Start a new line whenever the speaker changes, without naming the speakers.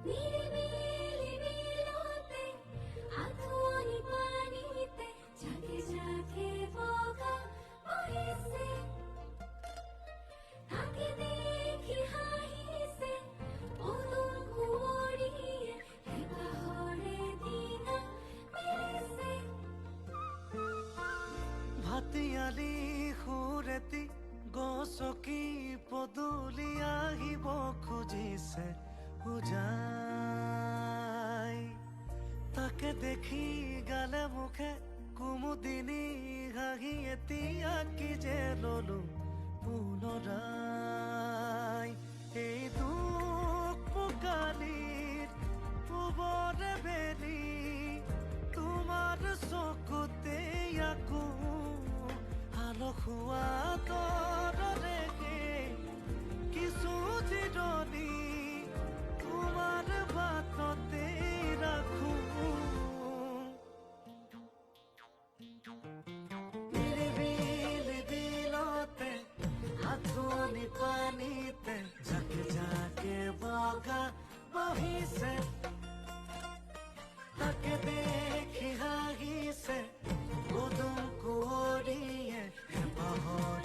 নিরিবিলি বিলোতে আঁথুনি পানিতে ঝাঁকে ঝাঁকে বগা বহিছে তাকে দেখি হাহিছে পদুম কুঁৱৰীয়ে হেঁপাহৰে দিনা মেলিছে
ভাটিয়ালি সুৰেতি গছকি পদূলি আহিব খুজিছে উজাই তাকে দেখি গালে মুখে কুমুদিনী হাঁহি এতিয়া কি যে ললো পুনৰাই এই দুখ পোকালিত পূবৰে বেলি তোমাৰ চকুতে আকৌ আলসুৱা তৰৰে কিছু জিৰণি তোমাৰ বাটতে ৰাখো নিৰিবিলি বিলতে আঁথুনি পানীতে ঝাঁকে ঝাঁকে বগা বহিছে